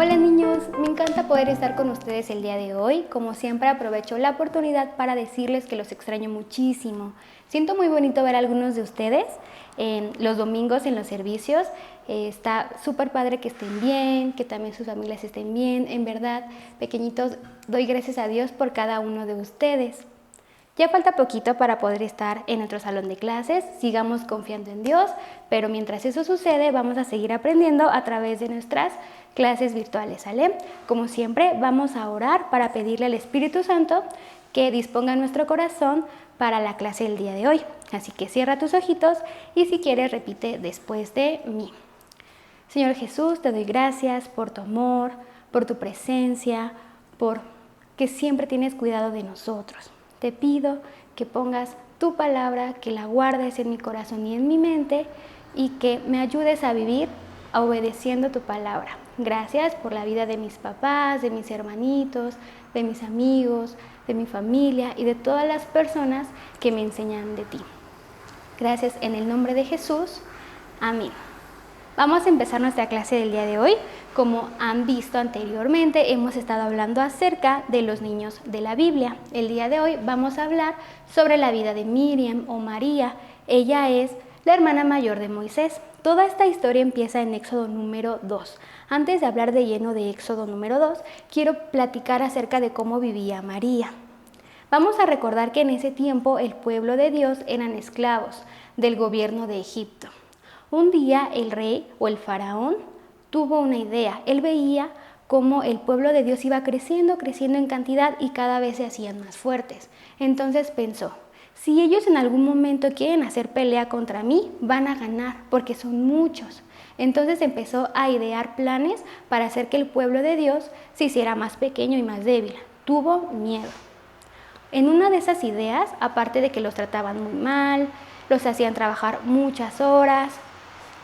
Hola niños, me encanta poder estar con ustedes el día de hoy. Como siempre aprovecho la oportunidad para decirles que los extraño muchísimo. Siento muy bonito ver a algunos de ustedes en los domingos en los servicios. Está súper padre que estén bien, que también sus familias estén bien. En verdad, pequeñitos, doy gracias a Dios por cada uno de ustedes. Ya falta poquito para poder estar en nuestro salón de clases, sigamos confiando en Dios, pero mientras eso sucede vamos a seguir aprendiendo a través de nuestras clases virtuales, ¿sale? Como siempre vamos a orar para pedirle al Espíritu Santo que disponga nuestro corazón para la clase del día de hoy. Así que cierra tus ojitos y si quieres repite después de mí. Señor Jesús, te doy gracias por tu amor, por tu presencia, por que siempre tienes cuidado de nosotros. Te pido que pongas tu palabra, que la guardes en mi corazón y en mi mente y que me ayudes a vivir obedeciendo tu palabra. Gracias por la vida de mis papás, de mis hermanitos, de mis amigos, de mi familia y de todas las personas que me enseñan de ti. Gracias en el nombre de Jesús. Amén. Vamos a empezar nuestra clase del día de hoy. Como han visto anteriormente, hemos estado hablando acerca de los niños de la Biblia. El día de hoy vamos a hablar sobre la vida de Miriam o María. Ella es la hermana mayor de Moisés. Toda esta historia empieza en Éxodo número 2. Antes de hablar de lleno de Éxodo número 2, quiero platicar acerca de cómo vivía María. Vamos a recordar que en ese tiempo el pueblo de Dios eran esclavos del gobierno de Egipto. Un día el rey o el faraón tuvo una idea. Él veía cómo el pueblo de Dios iba creciendo en cantidad y cada vez se hacían más fuertes. Entonces pensó, si ellos en algún momento quieren hacer pelea contra mí, van a ganar porque son muchos. Entonces empezó a idear planes para hacer que el pueblo de Dios se hiciera más pequeño y más débil. Tuvo miedo. En una de esas ideas, aparte de que los trataban muy mal, los hacían trabajar muchas horas,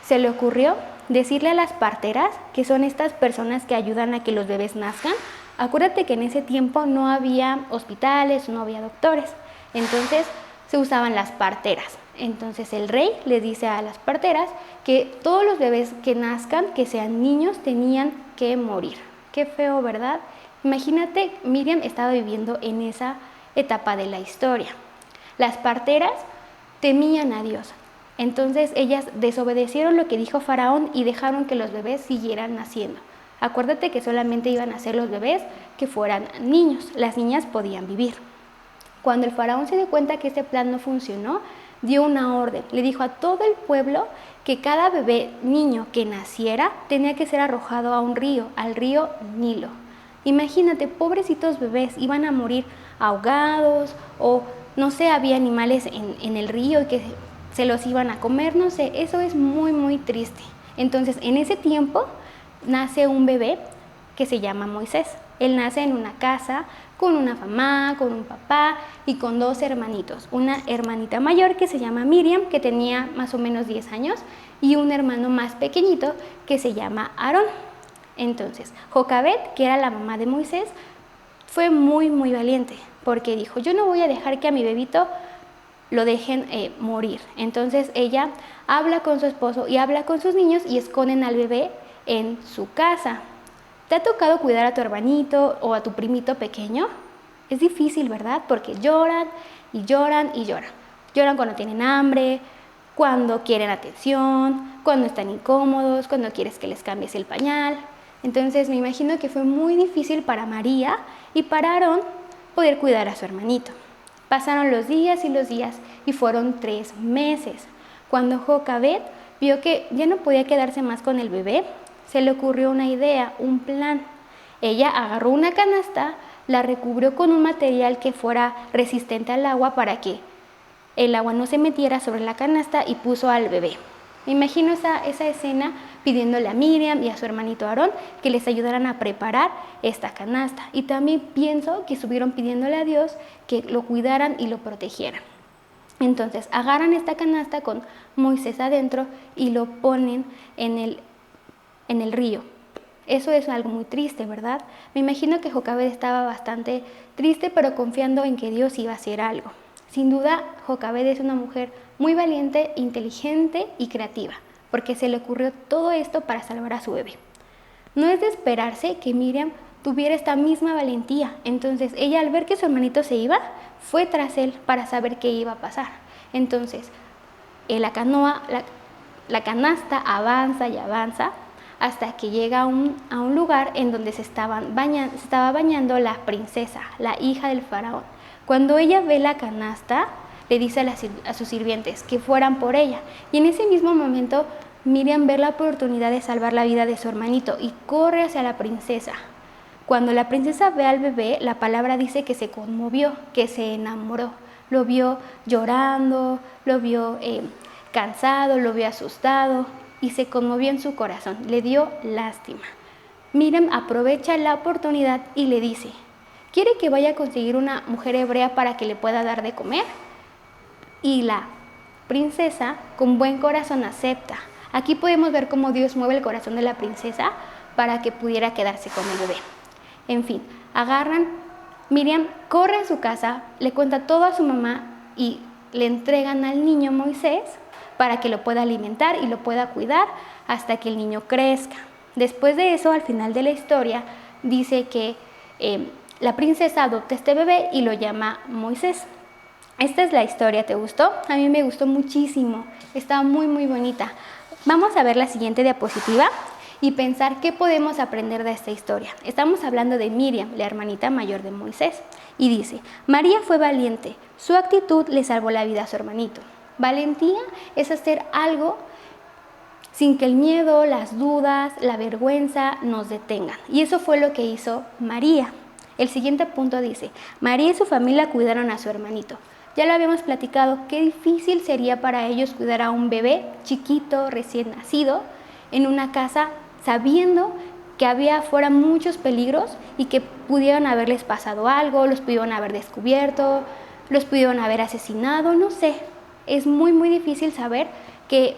se le ocurrió decirle a las parteras, que son estas personas que ayudan a que los bebés nazcan. Acuérdate que en ese tiempo no había hospitales, no había doctores, entonces se usaban las parteras. Entonces el rey le dice a las parteras que todos los bebés que nazcan, que sean niños, tenían que morir. Qué feo, ¿verdad? Imagínate, Miriam estaba viviendo en esa etapa de la historia. Las parteras temían a Dios. Entonces ellas desobedecieron lo que dijo Faraón y dejaron que los bebés siguieran naciendo. Acuérdate que solamente iban a ser los bebés que fueran niños, las niñas podían vivir. Cuando el Faraón se dio cuenta que este plan no funcionó, dio una orden, le dijo a todo el pueblo que cada bebé niño que naciera tenía que ser arrojado a un río, al río Nilo. Imagínate, pobrecitos bebés, iban a morir ahogados o no sé, había animales en el río que se los iban a comer, no sé, eso es muy, muy triste. Entonces, en ese tiempo nace un bebé que se llama Moisés. Él nace en una casa con una mamá, con un papá y con dos hermanitos. Una hermanita mayor que se llama Miriam, que tenía más o menos 10 años, y un hermano más pequeñito que se llama Aarón. Entonces, Jocabet, que era la mamá de Moisés, fue muy, muy valiente, porque dijo, yo no voy a dejar que a mi bebito lo dejen morir. Entonces ella habla con su esposo y habla con sus niños y esconden al bebé en su casa. ¿Te ha tocado cuidar a tu hermanito o a tu primito pequeño? Es difícil, ¿verdad? Porque lloran y lloran y lloran. Lloran cuando tienen hambre, cuando quieren atención, cuando están incómodos, cuando quieres que les cambies el pañal. Entonces me imagino que fue muy difícil para María y para Aarón poder cuidar a su hermanito. Pasaron los días y fueron 3 meses. Cuando Jocabet vio que ya no podía quedarse más con el bebé, se le ocurrió una idea, un plan. Ella agarró una canasta, la recubrió con un material que fuera resistente al agua para que el agua no se metiera sobre la canasta y puso al bebé. Me imagino esa escena pidiéndole a Miriam y a su hermanito Aarón que les ayudaran a preparar esta canasta. Y también pienso que estuvieron pidiéndole a Dios que lo cuidaran y lo protegieran. Entonces agarran esta canasta con Moisés adentro y lo ponen en el río. Eso es algo muy triste, ¿verdad? Me imagino que Jocabet estaba bastante triste, pero confiando en que Dios iba a hacer algo. Sin duda, Jocabet es una mujer muy valiente, inteligente y creativa, porque se le ocurrió todo esto para salvar a su bebé. No es de esperarse que Miriam tuviera esta misma valentía. Entonces ella, al ver que su hermanito se iba, fue tras él para saber qué iba a pasar. Entonces la canasta avanza y avanza hasta que llega a un lugar en donde se estaba bañando la princesa, la hija del faraón. Cuando ella ve la canasta, le dice a sus sirvientes que fueran por ella. Y en ese mismo momento, Miriam ve la oportunidad de salvar la vida de su hermanito y corre hacia la princesa. Cuando la princesa ve al bebé, la palabra dice que se conmovió, que se enamoró. Lo vio llorando, lo vio cansado, lo vio asustado y se conmovió en su corazón. Le dio lástima. Miriam aprovecha la oportunidad y le dice: ¿quiere que vaya a conseguir una mujer hebrea para que le pueda dar de comer? Y la princesa, con buen corazón, acepta. Aquí podemos ver cómo Dios mueve el corazón de la princesa para que pudiera quedarse con el bebé. En fin, Miriam corre a su casa, le cuenta todo a su mamá y le entregan al niño Moisés para que lo pueda alimentar y lo pueda cuidar hasta que el niño crezca. Después de eso, al final de la historia, dice que la princesa adopta este bebé y lo llama Moisés. Esta es la historia, ¿te gustó? A mí me gustó muchísimo, está muy muy bonita. Vamos a ver la siguiente diapositiva y pensar qué podemos aprender de esta historia. Estamos hablando de Miriam, la hermanita mayor de Moisés, y dice: María fue valiente, su actitud le salvó la vida a su hermanito. Valentía es hacer algo sin que el miedo, las dudas, la vergüenza nos detengan. Y eso fue lo que hizo María. El siguiente punto dice: María y su familia cuidaron a su hermanito. Ya lo habíamos platicado, qué difícil sería para ellos cuidar a un bebé chiquito, recién nacido, en una casa, sabiendo que había afuera muchos peligros y que pudieron haberles pasado algo, los pudieron haber descubierto, los pudieron haber asesinado, no sé. Es muy muy difícil saber qué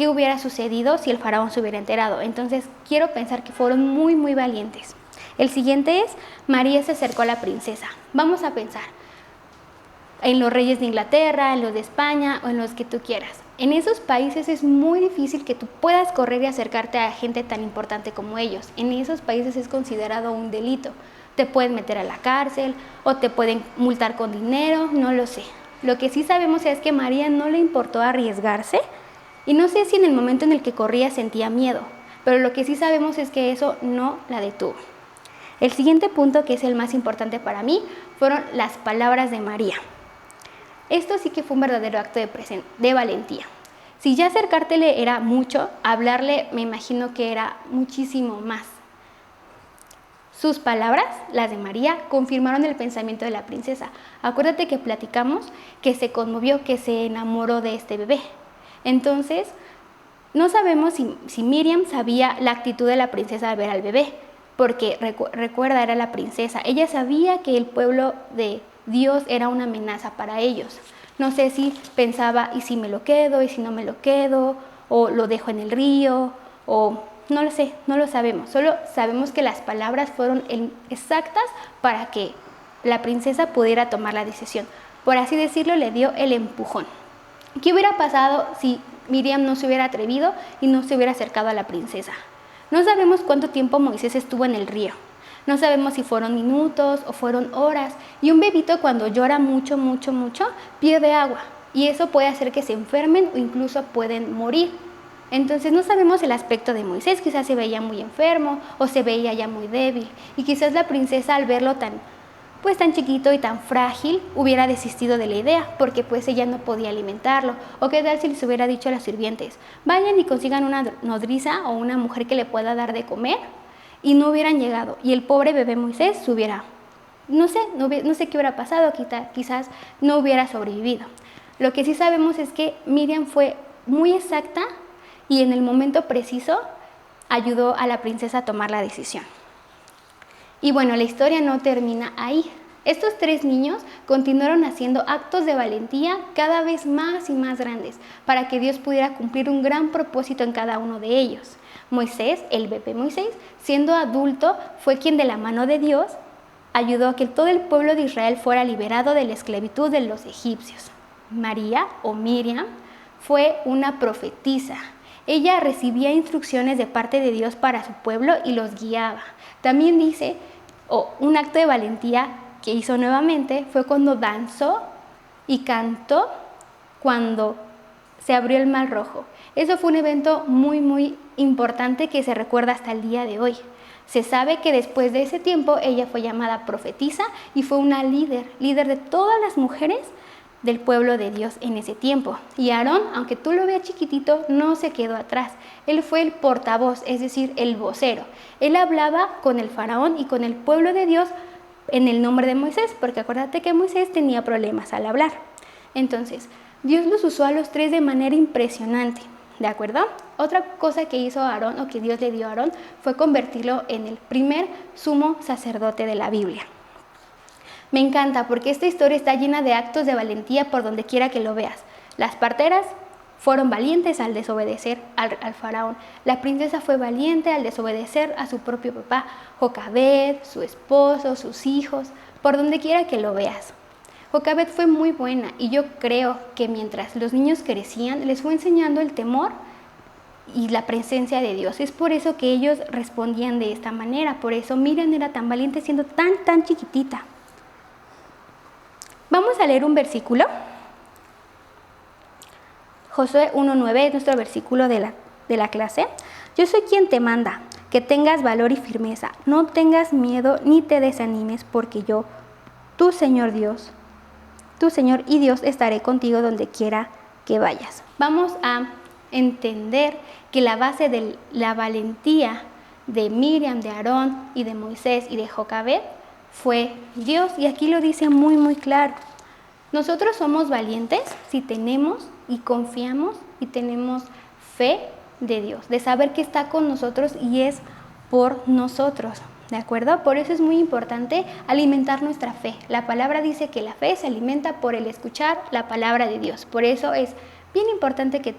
hubiera sucedido si el faraón se hubiera enterado. Entonces quiero pensar que fueron muy muy valientes. El siguiente es: María se acercó a la princesa. Vamos a pensar en los reyes de Inglaterra, en los de España o en los que tú quieras. En esos países es muy difícil que tú puedas correr y acercarte a gente tan importante como ellos. En esos países es considerado un delito. Te pueden meter a la cárcel o te pueden multar con dinero, no lo sé. Lo que sí sabemos es que a María no le importó arriesgarse y no sé si en el momento en el que corría sentía miedo, pero lo que sí sabemos es que eso no la detuvo. El siguiente punto, que es el más importante para mí, fueron las palabras de María. Esto sí que fue un verdadero acto de valentía. Si ya acercártele era mucho, hablarle me imagino que era muchísimo más. Sus palabras, las de María, confirmaron el pensamiento de la princesa. Acuérdate que platicamos que se conmovió, que se enamoró de este bebé. Entonces, no sabemos si Miriam sabía la actitud de la princesa al ver al bebé, porque recuerda, era la princesa. Ella sabía que el pueblo de Dios era una amenaza para ellos. No sé si pensaba: ¿y si me lo quedo? ¿Y si no me lo quedo? ¿O lo dejo en el río? O no lo sé, no lo sabemos. Solo sabemos que las palabras fueron exactas para que la princesa pudiera tomar la decisión. Por así decirlo, le dio el empujón. ¿Qué hubiera pasado si Miriam no se hubiera atrevido y no se hubiera acercado a la princesa? No sabemos cuánto tiempo Moisés estuvo en el río. No sabemos si fueron minutos o fueron horas. Y un bebito, cuando llora mucho, mucho, mucho, pierde agua. Y eso puede hacer que se enfermen o incluso pueden morir. Entonces no sabemos el aspecto de Moisés. Quizás se veía muy enfermo o se veía ya muy débil. Y quizás la princesa, al verlo tan chiquito y tan frágil, hubiera desistido de la idea, porque pues ella no podía alimentarlo. O qué tal si les hubiera dicho a los sirvientes: vayan y consigan una nodriza o una mujer que le pueda dar de comer, y no hubieran llegado. Y el pobre bebé Moisés no sé qué hubiera pasado, quizás no hubiera sobrevivido. Lo que sí sabemos es que Miriam fue muy exacta y en el momento preciso ayudó a la princesa a tomar la decisión. Y bueno, la historia no termina ahí. Estos 3 niños continuaron haciendo actos de valentía cada vez más y más grandes para que Dios pudiera cumplir un gran propósito en cada uno de ellos. Moisés, el bebé Moisés, siendo adulto, fue quien de la mano de Dios ayudó a que todo el pueblo de Israel fuera liberado de la esclavitud de los egipcios. María o Miriam fue una profetisa. Ella recibía instrucciones de parte de Dios para su pueblo y los guiaba. También dice, un acto de valentía que hizo nuevamente fue cuando danzó y cantó cuando se abrió el Mar Rojo. Eso fue un evento muy, muy importante que se recuerda hasta el día de hoy. Se sabe que después de ese tiempo ella fue llamada profetisa y fue una líder de todas las mujeres del pueblo de Dios en ese tiempo. Y Aarón, aunque tú lo veas chiquitito, no se quedó atrás. Él fue el portavoz, es decir, el vocero. Él hablaba con el faraón y con el pueblo de Dios en el nombre de Moisés, porque acuérdate que Moisés tenía problemas al hablar. Entonces, Dios los usó a los tres de manera impresionante, ¿de acuerdo? Otra cosa que hizo Aarón, o que Dios le dio a Aarón, fue convertirlo en el primer sumo sacerdote de la Biblia. Me encanta porque esta historia está llena de actos de valentía por donde quiera que lo veas. Las parteras fueron valientes al desobedecer al faraón. La princesa fue valiente al desobedecer a su propio papá, Jocabed, su esposo, sus hijos, por donde quiera que lo veas. Jocabed fue muy buena y yo creo que mientras los niños crecían, les fue enseñando el temor y la presencia de Dios. Es por eso que ellos respondían de esta manera. Por eso Miriam era tan valiente siendo tan chiquitita. Vamos a leer un versículo. Josué 1:9 es nuestro versículo de la clase. Yo soy quien te manda, que tengas valor y firmeza. No tengas miedo ni te desanimes, porque yo, tu Señor Dios, tu Señor y Dios, estaré contigo donde quiera que vayas. Vamos a entender que la base de la valentía de Miriam, de Aarón y de Moisés y de Jocabed fue Dios, y aquí lo dice muy claro. Nosotros somos valientes si tenemos y confiamos y tenemos fe de Dios, de saber que está con nosotros y es por nosotros, ¿de acuerdo? Por eso es muy importante alimentar nuestra fe. La palabra dice que la fe se alimenta por el escuchar la palabra de Dios. Por eso es bien importante que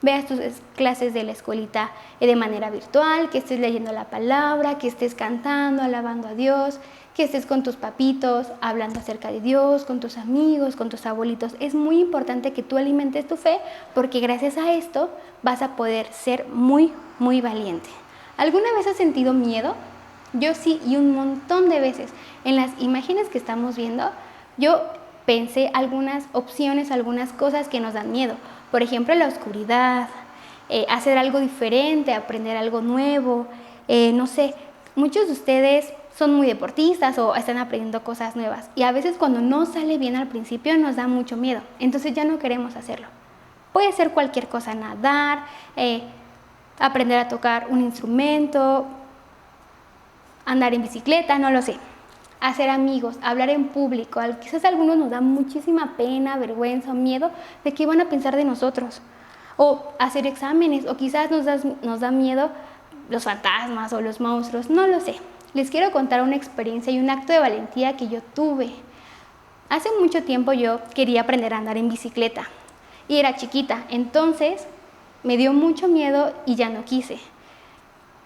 veas tus clases de la escuelita de manera virtual, que estés leyendo la palabra, que estés cantando, alabando a Dios, que estés con tus papitos, hablando acerca de Dios, con tus amigos, con tus abuelitos. Es muy importante que tú alimentes tu fe, porque gracias a esto vas a poder ser muy valiente. ¿Alguna vez has sentido miedo? Yo sí, y un montón de veces. En las imágenes que estamos viendo, yo pensé algunas opciones, algunas cosas que nos dan miedo. Por ejemplo, la oscuridad, hacer algo diferente, aprender algo nuevo, no sé, muchos de ustedes son muy deportistas o están aprendiendo cosas nuevas y a veces cuando no sale bien al principio nos da mucho miedo, entonces ya no queremos hacerlo. Puede ser cualquier cosa, nadar, aprender a tocar un instrumento, andar en bicicleta, no lo sé. Hacer amigos, hablar en público. Quizás a algunos nos da muchísima pena, vergüenza o miedo de qué van a pensar de nosotros. O hacer exámenes, o quizás nos da miedo los fantasmas o los monstruos, no lo sé. Les quiero contar una experiencia y un acto de valentía que yo tuve. Hace mucho tiempo yo quería aprender a andar en bicicleta y era chiquita, entonces me dio mucho miedo y ya no quise.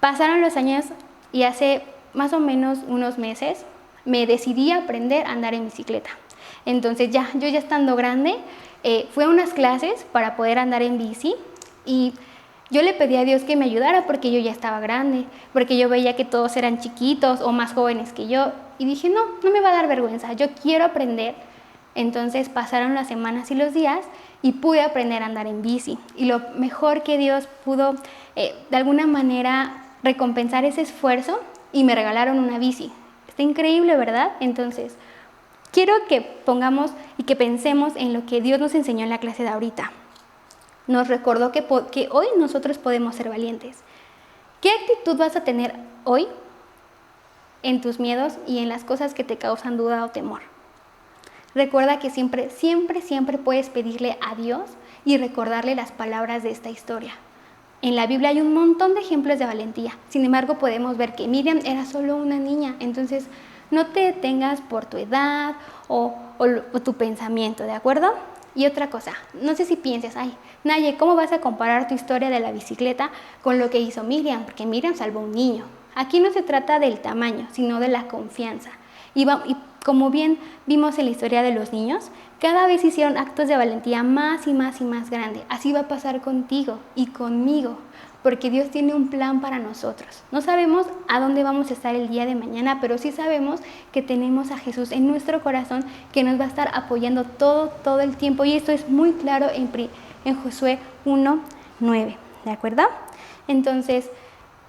Pasaron los años y hace más o menos unos meses me decidí a aprender a andar en bicicleta. Entonces yo ya estando grande, fui a unas clases para poder andar en bici y yo le pedí a Dios que me ayudara porque yo ya estaba grande, porque yo veía que todos eran chiquitos o más jóvenes que yo y dije, no me va a dar vergüenza, yo quiero aprender. Entonces pasaron las semanas y los días y pude aprender a andar en bici y lo mejor que Dios pudo de alguna manera recompensar ese esfuerzo y me regalaron una bici. Está increíble, ¿verdad? Entonces, quiero que pongamos y que pensemos en lo que Dios nos enseñó en la clase de ahorita. Nos recordó que hoy nosotros podemos ser valientes. ¿Qué actitud vas a tener hoy en tus miedos y en las cosas que te causan duda o temor? Recuerda que siempre puedes pedirle a Dios y recordarle las palabras de esta historia. En la Biblia hay un montón de ejemplos de valentía. Sin embargo, podemos ver que Miriam era solo una niña. Entonces, no te detengas por tu edad o tu pensamiento, ¿de acuerdo? Y otra cosa, no sé si pienses, Naye, ¿cómo vas a comparar tu historia de la bicicleta con lo que hizo Miriam? Porque Miriam salvó a un niño. Aquí no se trata del tamaño, sino de la confianza. Y como bien vimos en la historia de los niños, cada vez hicieron actos de valentía más y más y más grande. Así va a pasar contigo y conmigo, porque Dios tiene un plan para nosotros. No sabemos a dónde vamos a estar el día de mañana, pero sí sabemos que tenemos a Jesús en nuestro corazón que nos va a estar apoyando todo el tiempo. Y esto es muy claro en Josué 1:9, ¿de acuerdo? Entonces,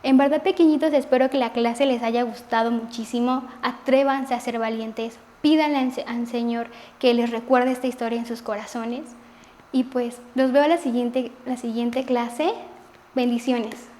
en verdad, pequeñitos, espero que la clase les haya gustado muchísimo. Atrévanse a ser valientes, pídanle al Señor que les recuerde esta historia en sus corazones. Y pues los veo a la siguiente clase. Bendiciones.